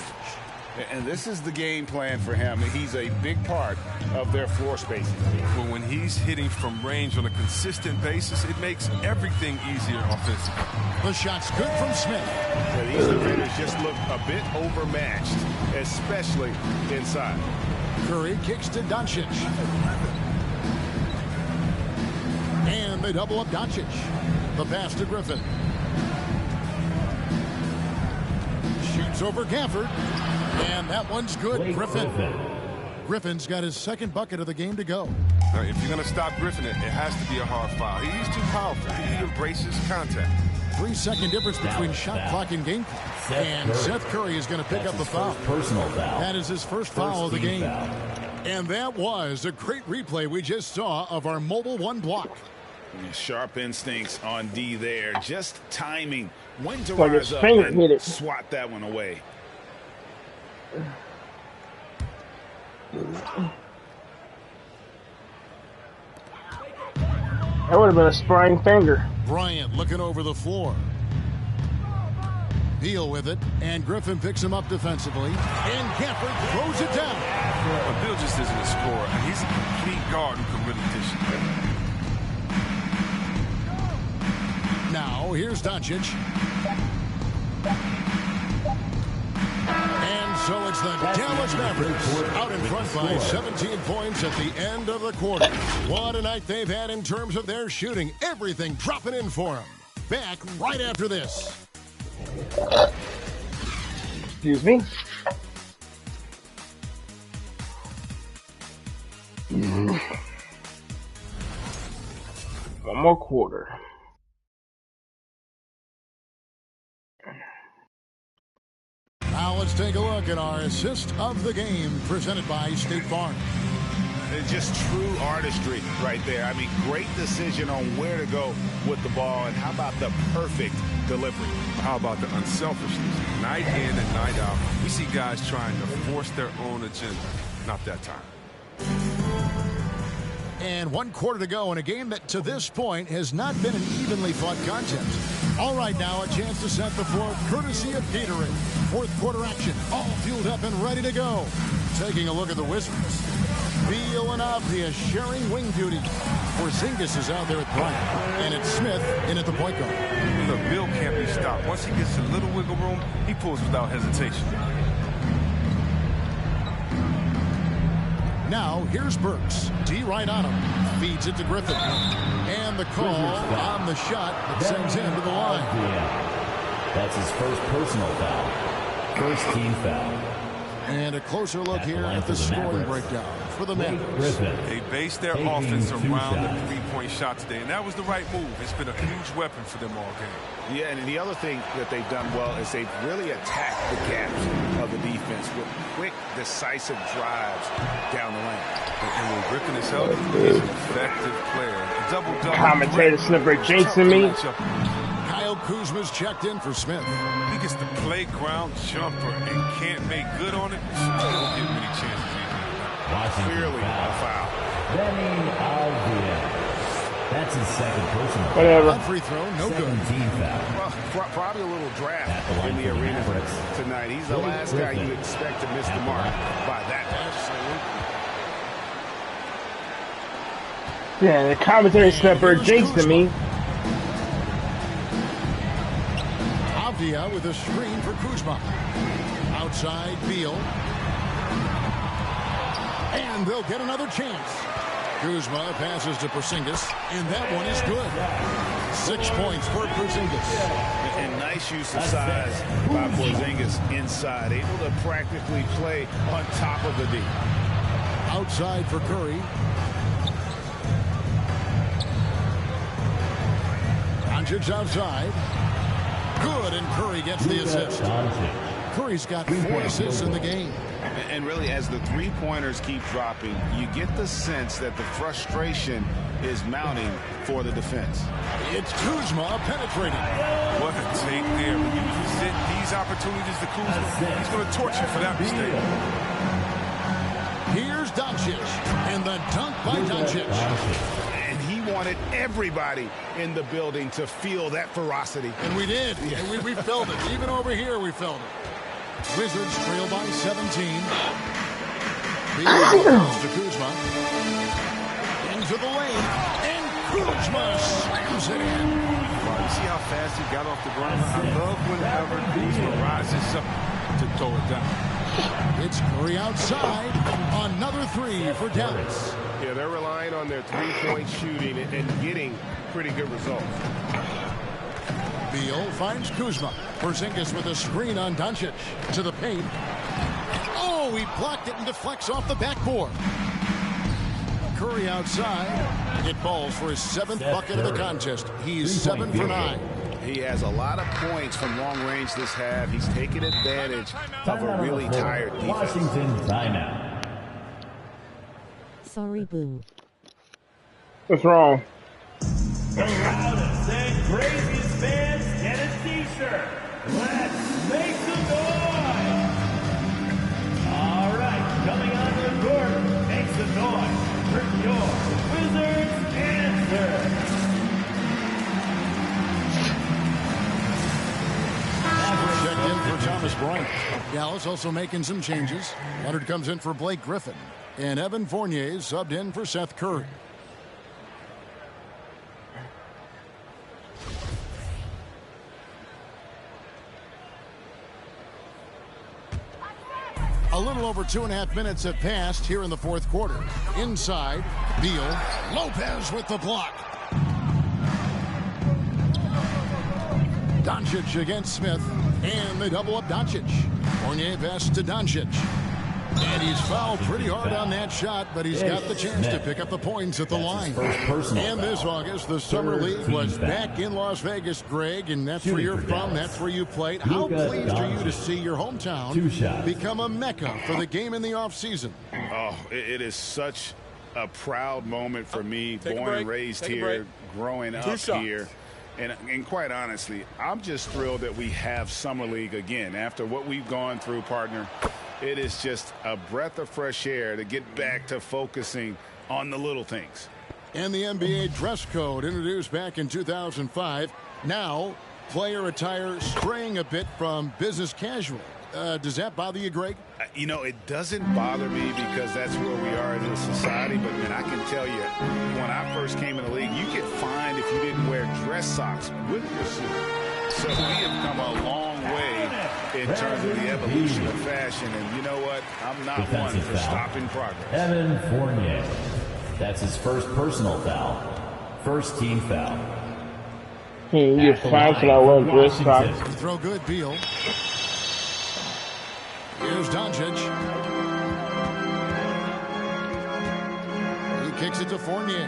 And this is the game plan for him. He's a big part of their floor spacing. But when he's hitting from range on a consistent basis, it makes everything easier offensively. The shot's good from Smith. So these defenders just look a bit overmatched, especially inside. Curry kicks to Doncic. And they double up Doncic. The pass to Griffin. Shoots over Gafford. And that one's good. Griffin's got his second bucket of the game to go. Now, if you're going to stop Griffin, it has to be a hard foul. He's too powerful. He embraces contact. 3-second difference between shot clock and game clock. And Seth Curry is going to pick up the foul. Personal foul. That is his first foul of the game. And that was a great replay we just saw of our Mobile One block. Sharp instincts on D there. Just timing when to Like rise his up finger and hit it. swat that one away. That would have been a spraying finger. Bryant looking over the floor. Beal with it, and Griffin picks him up defensively. And Gafford throws it down. But Bill just isn't a scorer. He's a complete guard who can really dish it. Now, here's Doncic. And so it's the Dallas Mavericks out in front by 17 points at the end of the quarter. What a night they've had in terms of their shooting. Everything dropping in for them. Back right after this. Excuse me. One more quarter. Now let's take a look at our assist of the game presented by State Farm. It's just true artistry right there. I mean, great decision on where to go with the ball, and how about the perfect delivery? How about the unselfishness? Night in and night out, we see guys trying to force their own agenda. Not that time. And 1 quarter to go in a game that to this point has not been an evenly fought contest. All right, now a chance to set the floor courtesy of Gatorade. Fourth quarter action, all fueled up and ready to go. Taking a look at the Wizards. Beal and Avdia sharing wing duty. Porzingis is out there at Bryant. And it's Smith in at the point guard. Look, Bill can't be stopped. Once he gets a little wiggle room, he pulls without hesitation. Now, here's Burks. D right on him. Feeds it to Griffin. And the call on the shot that sends him to the line. That's his first personal foul. First team foul. And a closer look here at the scoring breakdown for the Mavericks. They based their offense around the three-point shot today, and that was the right move. It's been a huge weapon for them all game. Yeah, and the other thing that they've done well is they've really attacked the gaps of the defense with quick, decisive drives down the lane. And when Griffin is healthy, he's an effective player. A double-double. Commentator Snipper jinxing me. Kyle Kuzma's checked in for Smith. He gets the playground jumper and can't make good on it. He don't get many chances. Clearly a foul. Benny Alvia. That's his second personal. Whatever. That free throw, no good. Team foul. Well, probably a little draft in the arena tonight. He's the last guy you expect to miss the mark by that much. Yeah, the commentary Snipper jinxing me. Avdia with a screen for Kuzma. Outside, Beal. And they'll get another chance. Kuzma passes to Porzingis, and that one is good. 6 points for Porzingis. And nice use of size by Porzingis inside, able to practically play on top of the D. Outside for Curry. Doncic outside. Good, and Curry gets the assist. Curry's got 4 assists in the game. And really, as the three-pointers keep dropping, you get the sense that the frustration is mounting for the defense. It's Kuzma penetrating. What a take there. When you present these opportunities to Kuzma, he's going to torch you for that mistake. Here's Doncic, and the dunk by Doncic. And he wanted everybody in the building to feel that ferocity. And we did. Yeah. And we felt it. Even over here, we felt it. Wizards trail by 17. To Kuzma. Into the lane. And Kuzma slams it in. Wow, you see how fast he got off the ground? I love whenever Kuzma rises up to throw it down. It's Curry outside. Another 3 for Dallas. Yeah, they're relying on their three-point shooting and getting pretty good results. Beal finds Kuzma. Porzingis with a screen on Doncic. To the paint. Oh, he blocked it and deflects off the backboard. Curry outside. It falls for his 7th bucket of the contest. He's 7 for 9. He has a lot of points from long range this half. He's taken advantage of a really tired defense. Washington timeout. Sorry, boo. What's wrong? The loudest and craziest fans get a t-shirt. Let's make some noise. All right, coming onto the court, make some noise for your Wizards answer. Checked in for Thomas Bryant. Dallas also making some changes. Leonard comes in for Blake Griffin. And Evan Fournier subbed in for Seth Curry. A little over 2.5 minutes have passed here in the 4th quarter. Inside, Beal. Lopez with the block. Doncic against Smith. And they double up Doncic. Fournier pass to Doncic. And he's fouled pretty hard on that shot, but he's got the chance to pick up the points at the line. And this August, the Summer League was back in Las Vegas, Greg, and that's where you're from, that's where you played. How pleased are you to see your hometown become a mecca for the game in the offseason? Oh, it is such a proud moment for me, born and raised here, growing up here. And quite honestly, I'm just thrilled that we have Summer League again. After what we've gone through, partner, it is just a breath of fresh air to get back to focusing on the little things. And the NBA dress code introduced back in 2005. Now, player attire straying a bit from business casual. Does that bother you, Greg? You know, it doesn't bother me because that's where we are as a society. But, man, I can tell you, when I first came in the league, you get fined if you didn't wear dress socks with your suit. So we have come a long way in terms of the evolution of fashion. And you know what? I'm not one for stopping progress. Evan Fournier. That's his first personal foul. First team foul. You get fined for that wearing dress socks. Throw good, Beal. Here's Doncic. He kicks it to Fournier.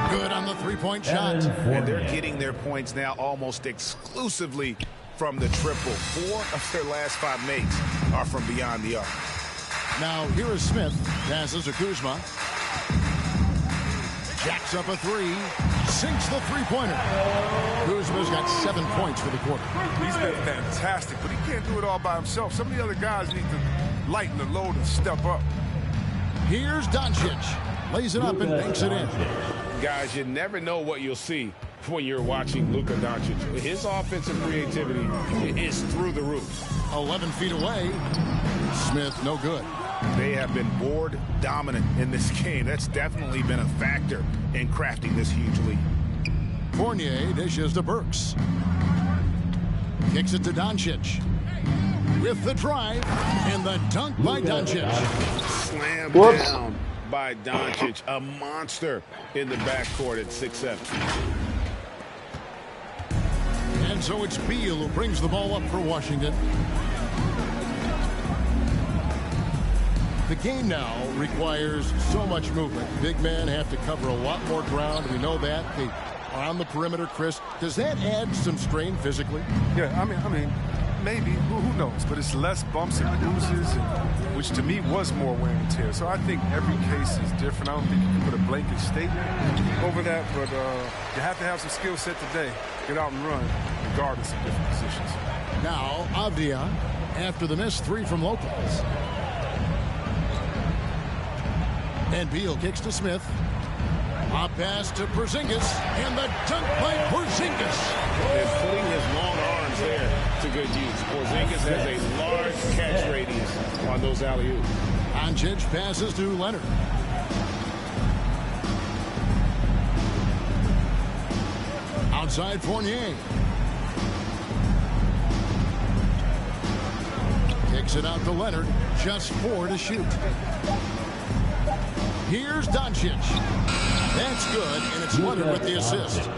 Good on the three-point shot. And they're getting their points now almost exclusively from the triple. 4 of their last 5 makes are from beyond the arc. Now here is Smith. Passes to Kuzma. Jacks up a 3. Sinks the three-pointer. Kuzma's got 7 points for the quarter. He's been fantastic, but he can't do it all by himself. Some of the other guys need to lighten the load and step up. Here's Doncic. Lays it up and banks it in. Guys, you never know what you'll see when you're watching Luka Doncic. His offensive creativity is through the roof. 11 feet away. Smith, no good. They have been board dominant in this game. That's definitely been a factor in crafting this huge lead. Fournier dishes to Burks. Kicks it to Doncic. With the drive and the dunk by Doncic. Slam down by Doncic. A monster in the backcourt at 6'7". And so it's Beal who brings the ball up for Washington. The game now requires so much movement. Big men have to cover a lot more ground. We know that. They are on the perimeter, Chris. Does that add some strain physically? Yeah, I mean, maybe. Who knows? But it's less bumps and bruises, which to me was more wear and tear. So I think every case is different. I don't think you can put a blanket statement over that, but you have to have some skill set today. Get out and run, regardless of different positions. Now, Avdia, after the missed three from Lopez. And Beal kicks to Smith. Hop pass to Porzingis, and the dunk by Porzingis. And putting his long arms there to good use. Porzingis has a large catch radius on those alley-oops. Doncic passes to Leonard. Outside Fournier. Kicks it out to Leonard. Just 4 to shoot. Here's Doncic. That's good, and it's Leonard with the assist.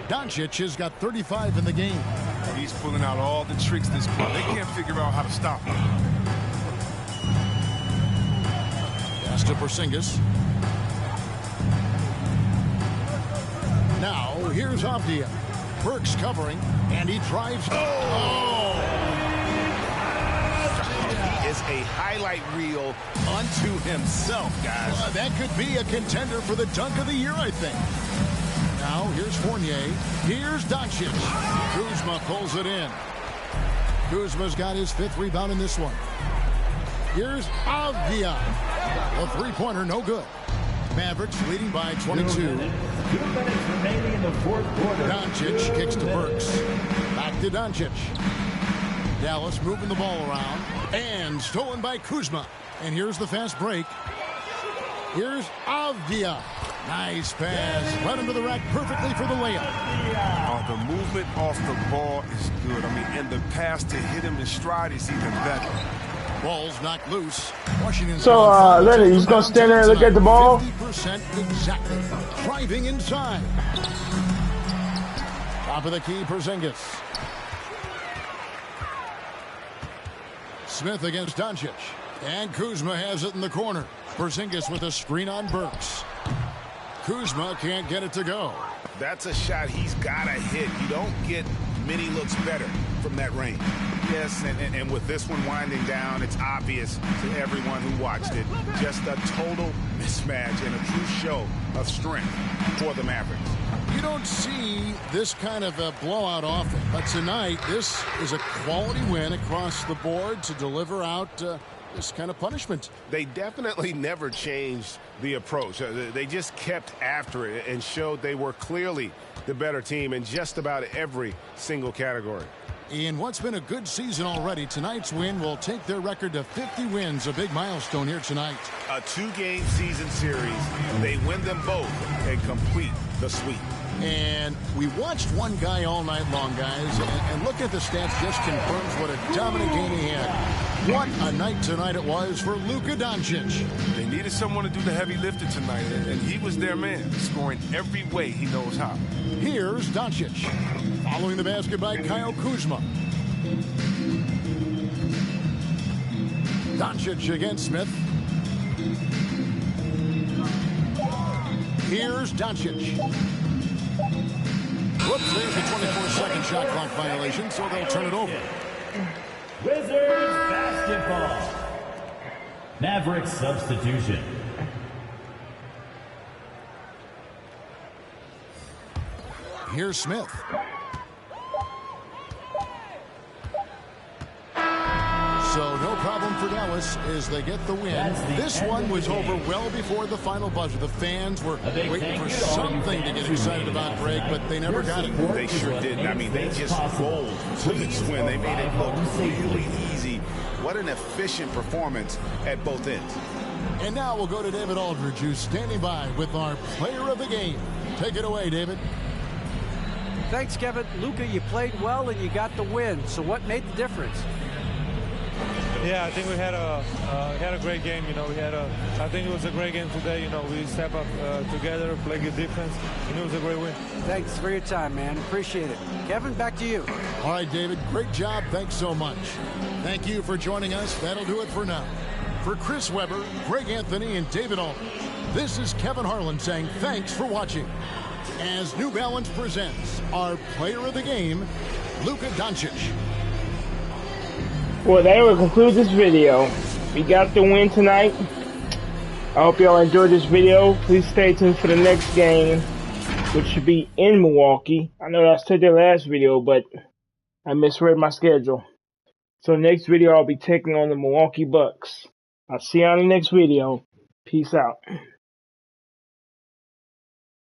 Doncic has got 35 in the game. He's pulling out all the tricks this quarter. They can't figure out how to stop him. Pass to Porzingis. Now, here's Avdia. Burks covering, and he drives. Oh! He is a highlight reel unto himself, guys. That could be a contender for the dunk of the year, I think. Now, here's Fournier. Here's Doncic. Kuzma pulls it in. Kuzma's got his 5th rebound in this one. Here's Avdia. A three-pointer, no good. Mavericks leading by 22. 2 minutes remaining in the 4th quarter. Doncic kicks to Burks. Back to Doncic. Dallas moving the ball around. And stolen by Kuzma. And here's the fast break. Here's Avdia. Nice pass. Right into the rack perfectly for the layup. The movement off the ball is good. I mean, and the pass to hit him in stride is even better. Ball's knocked loose. Washington. So, Leonard, you just going to stand there and look at the ball? 50% exactly. Driving inside. Top of the key, Porzingis. Smith against Doncic. And Kuzma has it in the corner. Porzingis with a screen on Burks. Kuzma can't get it to go. That's a shot he's got to hit. You don't get many looks better from that range. Yes, and with this one winding down, it's obvious to everyone who watched it. Just a total mismatch and a true show of strength for the Mavericks. You don't see this kind of a blowout often, but tonight this is a quality win across the board to deliver out this kind of punishment. They definitely never changed the approach. They just kept after it and showed they were clearly the better team in just about every single category. In what's been a good season already, tonight's win will take their record to 50 wins, a big milestone here tonight. A 2-game season series. They win them both and complete the sweep. And we watched one guy all night long, guys, and look at the stats, just confirms what a dominant game he had. What a night tonight it was for Luka Doncic. They needed someone to do the heavy lifting tonight, and he was their man, scoring every way he knows how. Here's Doncic. Following the basket by Kyle Kuzma. Doncic against Smith. Here's Doncic. Whoops, there's a 24-second shot clock violation, so they'll turn it over. Wizards basketball. Mavericks substitution. Here's Smith. So no problem for Dallas as they get the win. This one was over well before the final buzzer. The fans were waiting for something to get excited about, Greg, but they never got it. They sure didn't. I mean, they just rolled to this win. They made it look really easy. What an efficient performance at both ends. And now we'll go to David Aldridge, who's standing by with our player of the game. Take it away, David. Thanks, Kevin. Luka, you played well and you got the win. So what made the difference? Yeah, I think we had a great game. You know, I think it was a great game today. You know, we step up together, play good defense, and it was a great win. Thanks for your time, man. Appreciate it. Kevin, back to you. All right, David, great job. Thanks so much. Thank you for joining us. That'll do it for now. For Chris Webber, Greg Anthony, and David Aldridge, this is Kevin Harlan saying thanks for watching. As New Balance presents our player of the game, Luka Doncic. Well, that will conclude this video. We got the win tonight. I hope y'all enjoyed this video. Please stay tuned for the next game, which should be in Milwaukee. I know I said that last video, but I misread my schedule. So next video, I'll be taking on the Milwaukee Bucks. I'll see you on the next video. Peace out.